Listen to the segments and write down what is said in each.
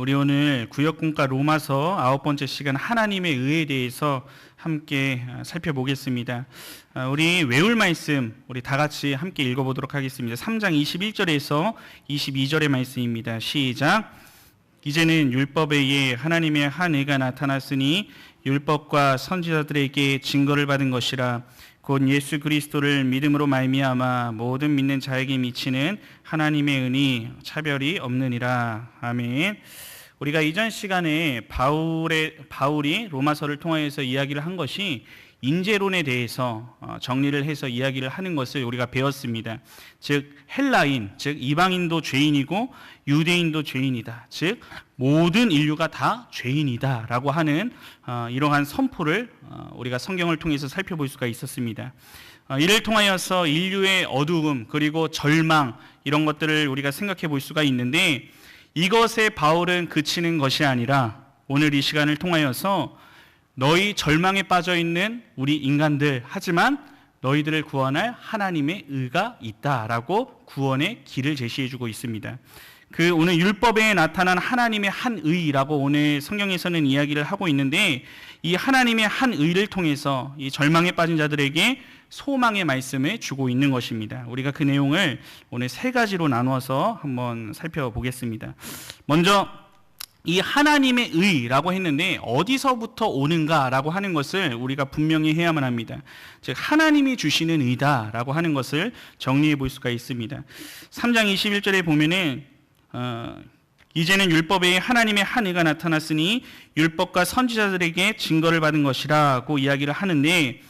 우리 오늘 구역공과 로마서 9번째 시간 하나님의 의에 대해서 함께 살펴보겠습니다. 우리 외울 말씀 우리 다 같이 함께 읽어보도록 하겠습니다. 3장 21절에서 22절의 말씀입니다. 시작. 이제는 율법에 의해 하나님의 한 의가 나타났으니 율법과 선지자들에게 증거를 받은 것이라. 곧 예수 그리스도를 믿음으로 말미암아 모든 믿는 자에게 미치는 하나님의 은이 차별이 없느니라. 아멘. 우리가 이전 시간에 바울이 로마서를 통하여서 이야기를 한 것이 인재론에 대해서 정리를 해서 이야기를 하는 것을 우리가 배웠습니다. 즉 헬라인, 즉 이방인도 죄인이고 유대인도 죄인이다. 즉 모든 인류가 다 죄인이다 라고 하는 이러한 선포를 우리가 성경을 통해서 살펴볼 수가 있었습니다. 이를 통하여서 인류의 어두움 그리고 절망 이런 것들을 우리가 생각해 볼 수가 있는데, 이것에 바울은 그치는 것이 아니라 오늘 이 시간을 통하여서 너희 절망에 빠져 있는 우리 인간들, 하지만 너희들을 구원할 하나님의 의가 있다라고 구원의 길을 제시해 주고 있습니다. 그 오늘 율법에 나타난 하나님의 한 의라고 오늘 성경에서는 이야기를 하고 있는데, 이 하나님의 한 의를 통해서 이 절망에 빠진 자들에게 소망의 말씀을 주고 있는 것입니다. 우리가 그 내용을 오늘 세 가지로 나누어서 한번 살펴보겠습니다. 먼저 이 하나님의 의라고 했는데 어디서부터 오는가라고 하는 것을 우리가 분명히 해야만 합니다. 즉 하나님이 주시는 의다라고 하는 것을 정리해 볼 수가 있습니다. 3장 21절에 보면은 이제는 율법에 하나님의 한 의가 나타났으니 율법과 선지자들에게 증거를 받은 것이라고 이야기를 하는데,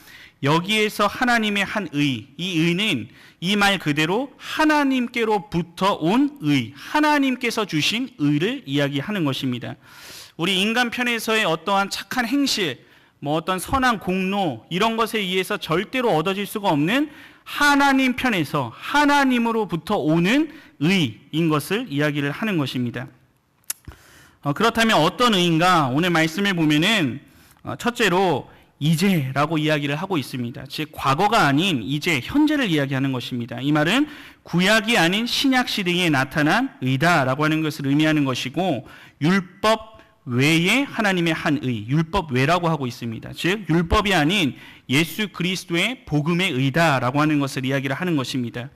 여기에서 하나님의 한 의, 이 의는 이 말 그대로 하나님께로부터 온 의, 하나님께서 주신 의를 이야기하는 것입니다. 우리 인간 편에서의 어떠한 착한 행실, 어떤 선한 공로 이런 것에 의해서 절대로 얻어질 수가 없는 하나님 편에서 하나님으로부터 오는 의인 것을 이야기를 하는 것입니다. 그렇다면 어떤 의인가? 오늘 말씀을 보면은 첫째로 이제라고 이야기를 하고 있습니다. 즉 과거가 아닌 이제, 현재를 이야기하는 것입니다. 이 말은 구약이 아닌 신약 시대에 나타난 의다라고 하는 것을 의미하는 것이고, 율법 외에 하나님의 한 의, 율법 외라고 하고 있습니다. 즉 율법이 아닌 예수 그리스도의 복음의 의다라고 하는 것을 이야기를 하는 것입니다.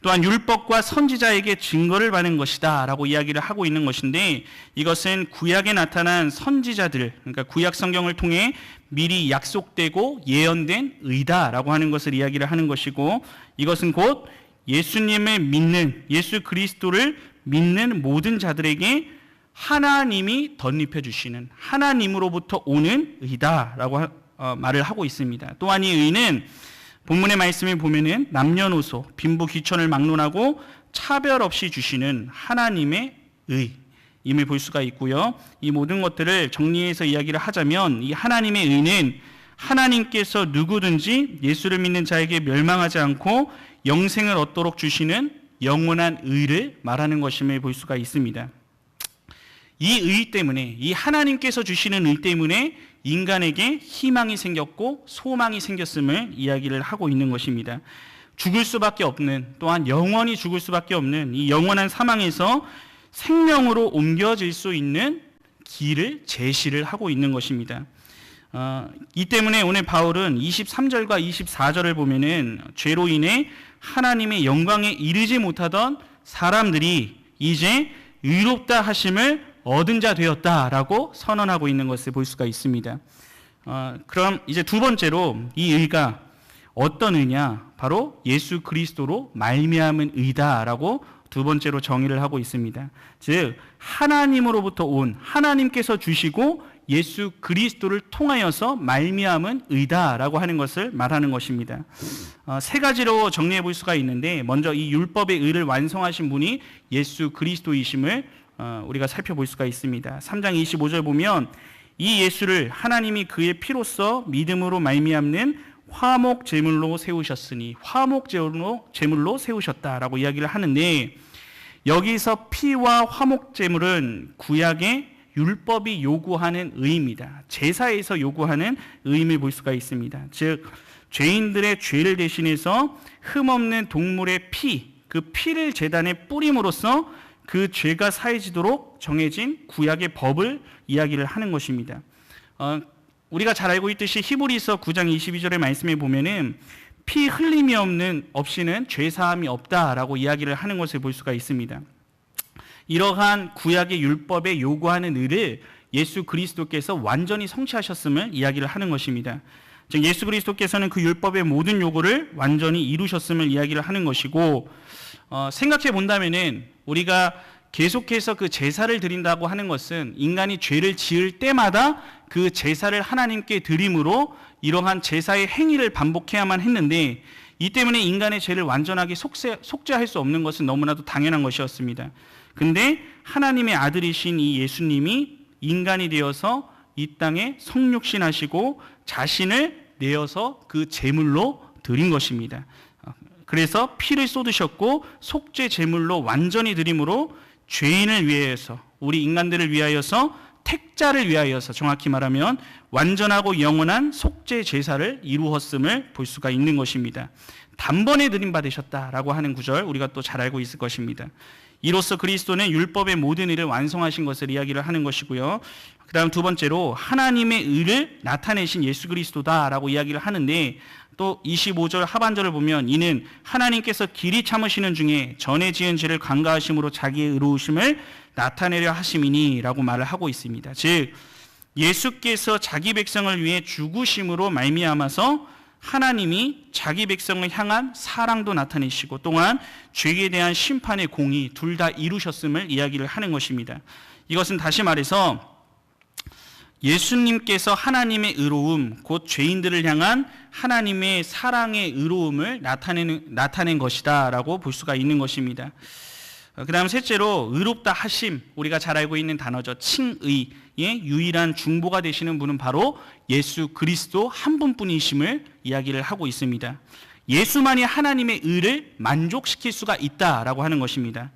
또한 율법과 선지자에게 증거를 받는 것이다 라고 이야기를 하고 있는 것인데, 이것은 구약에 나타난 선지자들, 그러니까 구약 성경을 통해 미리 약속되고 예언된 의다라고 하는 것을 이야기를 하는 것이고, 이것은 곧 예수님을 믿는, 예수 그리스도를 믿는 모든 자들에게 하나님이 덧입혀 주시는, 하나님으로부터 오는 의다라고 말을 하고 있습니다. 또한 이 의는 본문의 말씀을 보면은 남녀노소, 빈부 귀천을 막론하고 차별 없이 주시는 하나님의 의임을 볼 수가 있고요. 이 모든 것들을 정리해서 이야기를 하자면, 이 하나님의 의는 하나님께서 누구든지 예수를 믿는 자에게 멸망하지 않고 영생을 얻도록 주시는 영원한 의를 말하는 것임을 볼 수가 있습니다. 이 의 때문에, 이 하나님께서 주시는 의 때문에 인간에게 희망이 생겼고 소망이 생겼음을 이야기를 하고 있는 것입니다. 죽을 수밖에 없는, 또한 영원히 죽을 수밖에 없는 이 영원한 사망에서 생명으로 옮겨질 수 있는 길을 제시를 하고 있는 것입니다. 이 때문에 오늘 바울은 23절과 24절을 보면은 죄로 인해 하나님의 영광에 이르지 못하던 사람들이 이제 의롭다 하심을 얻은 자 되었다라고 선언하고 있는 것을 볼 수가 있습니다. 그럼 이제 두 번째로 이 의가 어떤 의냐? 바로 예수 그리스도로 말미암은 의다라고 두 번째로 정의를 하고 있습니다. 즉 하나님으로부터 온, 하나님께서 주시고 예수 그리스도를 통하여서 말미암은 의다라고 하는 것을 말하는 것입니다. 세 가지로 정리해 볼 수가 있는데, 먼저 이 율법의 의를 완성하신 분이 예수 그리스도이심을 우리가 살펴볼 수가 있습니다. 3장 25절 보면 이 예수를 하나님이 그의 피로써 믿음으로 말미암는 화목 제물로 세우셨으니, 화목 제물로 세우셨다라고 이야기를 하는데, 여기서 피와 화목 제물은 구약의 율법이 요구하는 의입니다. 제사에서 요구하는 의임을 볼 수가 있습니다. 즉 죄인들의 죄를 대신해서 흠없는 동물의 피, 그 피를 제단에 뿌림으로써 그 죄가 사해지도록 정해진 구약의 법을 이야기를 하는 것입니다. 우리가 잘 알고 있듯이 히브리서 9장 22절의 말씀에 보면은 피 흘림이 없이는 죄 사함이 없다라고 이야기를 하는 것을 볼 수가 있습니다. 이러한 구약의 율법에 요구하는 의를 예수 그리스도께서 완전히 성취하셨음을 이야기를 하는 것입니다. 즉 예수 그리스도께서는 그 율법의 모든 요구를 완전히 이루셨음을 이야기를 하는 것이고, 생각해 본다면은 우리가 계속해서 그 제사를 드린다고 하는 것은 인간이 죄를 지을 때마다 그 제사를 하나님께 드림으로 이러한 제사의 행위를 반복해야만 했는데, 이 때문에 인간의 죄를 완전하게 속죄할 수 없는 것은 너무나도 당연한 것이었습니다. 근데 하나님의 아들이신 이 예수님이 인간이 되어서 이 땅에 성육신하시고 자신을 내어서 그 제물로 드린 것입니다. 그래서 피를 쏟으셨고 속죄 제물로 완전히 드림으로 죄인을 위하여서, 우리 인간들을 위하여서, 택자를 위하여서 정확히 말하면 완전하고 영원한 속죄 제사를 이루었음을 볼 수가 있는 것입니다. 단번에 드림 받으셨다라고 하는 구절 우리가 또 잘 알고 있을 것입니다. 이로써 그리스도는 율법의 모든 일을 완성하신 것을 이야기를 하는 것이고요. 그 다음 두 번째로 하나님의 의를 나타내신 예수 그리스도다라고 이야기를 하는데, 또 25절 하반절을 보면 이는 하나님께서 길이 참으시는 중에 전에 지은 죄를 간과하심으로 자기의 의로우심을 나타내려 하심이니 라고 말을 하고 있습니다. 즉 예수께서 자기 백성을 위해 죽으심으로 말미암아서 하나님이 자기 백성을 향한 사랑도 나타내시고 또한 죄에 대한 심판의 공의 둘 다 이루셨음을 이야기를 하는 것입니다. 이것은 다시 말해서 예수님께서 하나님의 의로움, 곧 죄인들을 향한 하나님의 사랑의 의로움을 나타낸 것이다 라고 볼 수가 있는 것입니다. 그 다음 셋째로 의롭다 하심, 우리가 잘 알고 있는 단어죠. 칭의의 유일한 중보가 되시는 분은 바로 예수 그리스도 한 분뿐이심을 이야기를 하고 있습니다. 예수만이 하나님의 의를 만족시킬 수가 있다라고 하는 것입니다.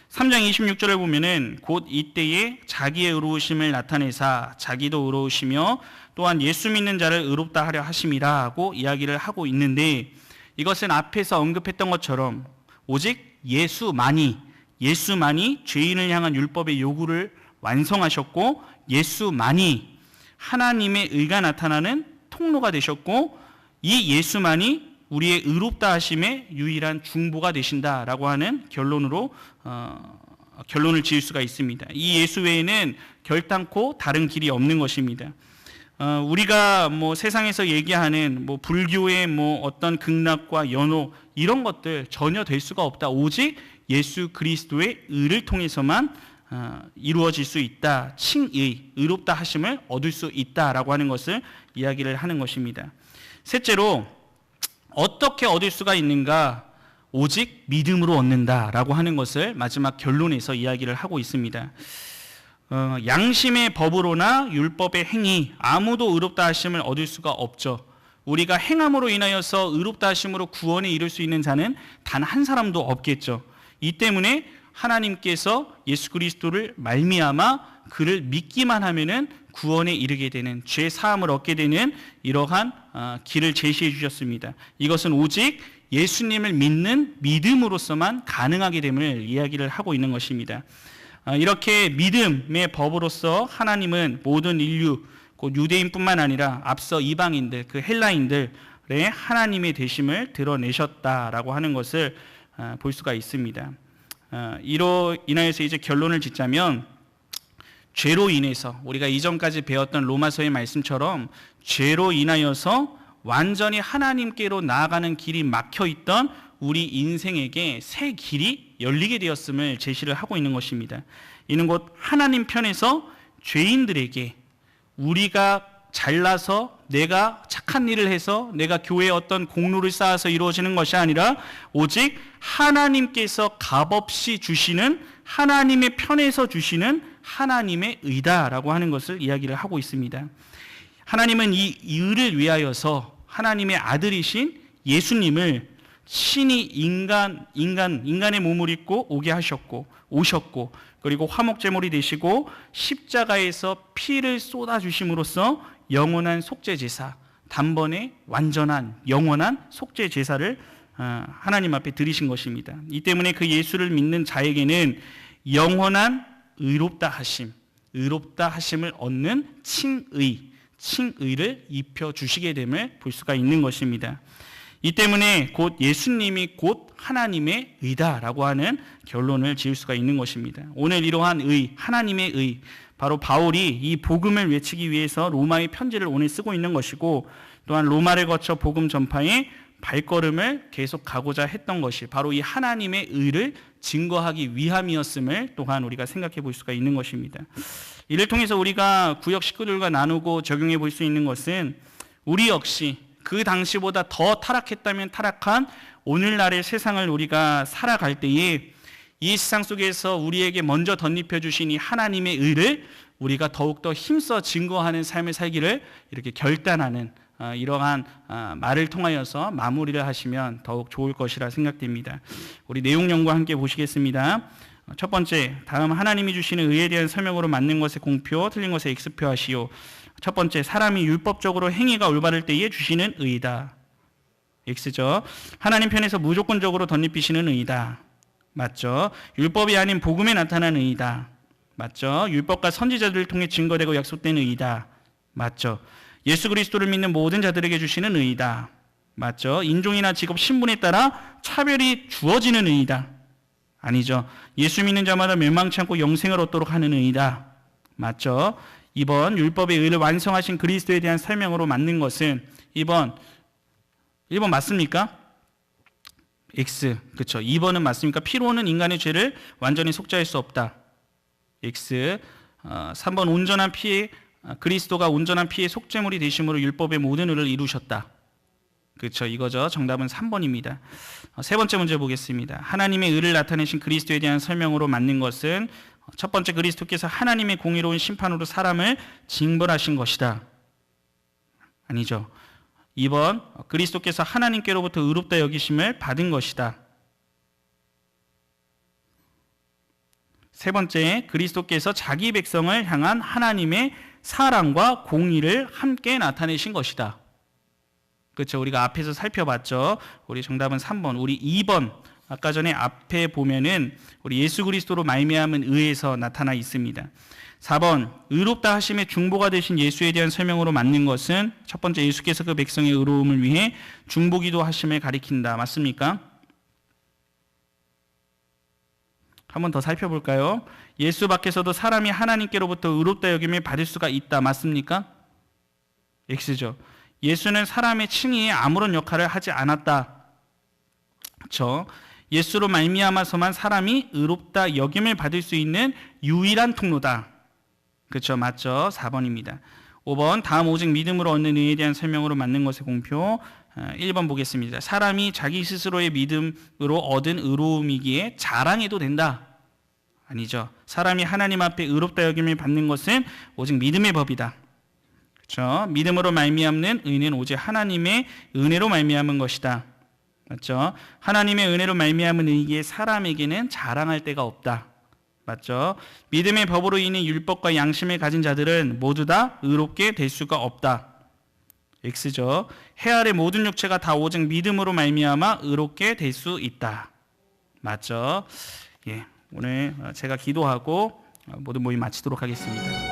3장 26절을 보면은 곧 이때에 자기의 의로우심을 나타내사 자기도 의로우시며 또한 예수 믿는 자를 의롭다 하려 하심이라고 이야기를 하고 있는데, 이것은 앞에서 언급했던 것처럼 오직 예수만이 죄인을 향한 율법의 요구를 완성하셨고 예수만이 하나님의 의가 나타나는 통로가 되셨고 이 예수만이 우리의 의롭다 하심의 유일한 중보가 되신다라고 하는 결론을 지을 수가 있습니다. 이 예수 외에는 결단코 다른 길이 없는 것입니다. 우리가 세상에서 얘기하는 불교의 어떤 극락과 연호 이런 것들 전혀 될 수가 없다. 오직 예수 그리스도의 의를 통해서만 이루어질 수 있다. 칭의, 의롭다 하심을 얻을 수 있다라고 하는 것을 이야기를 하는 것입니다. 셋째로 어떻게 얻을 수가 있는가? 오직 믿음으로 얻는다라고 하는 것을 마지막 결론에서 이야기를 하고 있습니다. 양심의 법으로나 율법의 행위, 아무도 의롭다 하심을 얻을 수가 없죠. 우리가 행함으로 인하여서 의롭다 하심으로 구원에 이를 수 있는 자는 단 한 사람도 없겠죠. 이 때문에 하나님께서 예수 그리스도를 말미암아 그를 믿기만 하면은 구원에 이르게 되는, 죄 사함을 얻게 되는 이러한 길을 제시해 주셨습니다. 이것은 오직 예수님을 믿는 믿음으로서만 가능하게 됨을 이야기를 하고 있는 것입니다. 이렇게 믿음의 법으로서 하나님은 모든 인류, 곧 유대인뿐만 아니라 앞서 이방인들, 그 헬라인들의 하나님의 되심을 드러내셨다라고 하는 것을 볼 수가 있습니다. 이로 인하여서 이제 결론을 짓자면, 죄로 인해서 우리가 이전까지 배웠던 로마서의 말씀처럼 죄로 인하여서 완전히 하나님께로 나아가는 길이 막혀있던 우리 인생에게 새 길이 열리게 되었음을 제시를 하고 있는 것입니다. 이는 곧 하나님 편에서 죄인들에게 우리가 잘나서 내가 착한 일을 해서 내가 교회에 어떤 공로를 쌓아서 이루어지는 것이 아니라 오직 하나님께서 값없이 주시는, 하나님의 편에서 주시는 하나님의 의다라고 하는 것을 이야기를 하고 있습니다. 하나님은 이 의를 위하여서 하나님의 아들이신 예수님을 신이 인간의 몸을 입고 오셨고 그리고 화목제물이 되시고 십자가에서 피를 쏟아주심으로써 영원한 속죄제사, 단번에 완전한 영원한 속죄제사를 하나님 앞에 드리신 것입니다. 이 때문에 그 예수를 믿는 자에게는 영원한 의롭다 하심을 얻는 칭의를 입혀주시게 됨을 볼 수가 있는 것입니다. 이 때문에 곧 예수님이 곧 하나님의 의다라고 하는 결론을 지을 수가 있는 것입니다. 오늘 이러한 하나님의 의, 바로 바울이 이 복음을 외치기 위해서 로마의 편지를 오늘 쓰고 있는 것이고, 또한 로마를 거쳐 복음 전파에 발걸음을 계속 가고자 했던 것이 바로 이 하나님의 의를 증거하기 위함이었음을 또한 우리가 생각해 볼 수가 있는 것입니다. 이를 통해서 우리가 구역 식구들과 나누고 적용해 볼 수 있는 것은, 우리 역시 그 당시보다 더 타락했다면 타락한 오늘날의 세상을 우리가 살아갈 때에 이 세상 속에서 우리에게 먼저 덧입혀 주신 이 하나님의 의를 우리가 더욱더 힘써 증거하는 삶을 살기를 이렇게 결단하는 이러한 말을 통하여서 마무리를 하시면 더욱 좋을 것이라 생각됩니다. 우리 내용 연구 함께 보시겠습니다. 첫 번째, 다음 하나님이 주시는 의에 대한 설명으로 맞는 것에 공표, 틀린 것에 X표 하시오. 첫 번째, 사람이 율법적으로 행위가 올바를 때에 주시는 의이다. X죠. 하나님 편에서 무조건적으로 덧입히시는 의이다. 맞죠. 율법이 아닌 복음에 나타난 의이다. 맞죠. 율법과 선지자들을 통해 증거되고 약속된 의이다. 맞죠. 예수 그리스도를 믿는 모든 자들에게 주시는 의이다. 맞죠. 인종이나 직업, 신분에 따라 차별이 주어지는 의이다. 아니죠. 예수 믿는 자마다 멸망치 않고 영생을 얻도록 하는 의이다. 맞죠. 2번, 율법의 의를 완성하신 그리스도에 대한 설명으로 맞는 것은 1번 맞습니까? X. 그렇죠. 2번은 맞습니까? 피로는 인간의 죄를 완전히 속죄할 수 없다. X. 3번, 온전한 피에 그리스도가 온전한 피의 속죄물이 되심으로 율법의 모든 의를 이루셨다. 그렇죠. 이거죠. 정답은 3번입니다. 세 번째 문제 보겠습니다. 하나님의 의를 나타내신 그리스도에 대한 설명으로 맞는 것은 첫 번째, 그리스도께서 하나님의 공의로운 심판으로 사람을 징벌하신 것이다. 아니죠. 2번, 그리스도께서 하나님께로부터 의롭다 여기심을 받은 것이다. 세 번째, 그리스도께서 자기 백성을 향한 하나님의 사랑과 공의를 함께 나타내신 것이다. 그렇죠. 우리가 앞에서 살펴봤죠. 우리 정답은 3번. 우리 2번, 아까 전에 앞에 보면은 우리 예수 그리스도로 말미암은 의에서 나타나 있습니다. 4번, 의롭다 하심의 중보가 되신 예수에 대한 설명으로 맞는 것은 첫 번째, 예수께서 그 백성의 의로움을 위해 중보기도 하심을 가리킨다. 맞습니까? 한 번 더 살펴볼까요? 예수 밖에서도 사람이 하나님께로부터 의롭다 여김을 받을 수가 있다. 맞습니까? X죠. 예수는 사람의 칭의에 아무런 역할을 하지 않았다. 그렇죠. 예수로 말미암아서만 사람이 의롭다 여김을 받을 수 있는 유일한 통로다. 그렇죠. 맞죠. 4번입니다. 5번, 다음 오직 믿음으로 얻는 의에 대한 설명으로 맞는 것의 공표. 1번 보겠습니다. 사람이 자기 스스로의 믿음으로 얻은 의로움이기에 자랑해도 된다. 아니죠. 사람이 하나님 앞에 의롭다 여김을 받는 것은 오직 믿음의 법이다. 그렇죠. 믿음으로 말미암는 의는 오직 하나님의 은혜로 말미암은 것이다. 맞죠. 하나님의 은혜로 말미암은 의기에 사람에게는 자랑할 데가 없다. 맞죠. 믿음의 법으로 인해 율법과 양심을 가진 자들은 모두 다 의롭게 될 수가 없다. X죠. 해 아래 모든 육체가 다 오직 믿음으로 말미암아 의롭게 될 수 있다. 맞죠. 예, 오늘 제가 기도하고 모든 모임 마치도록 하겠습니다.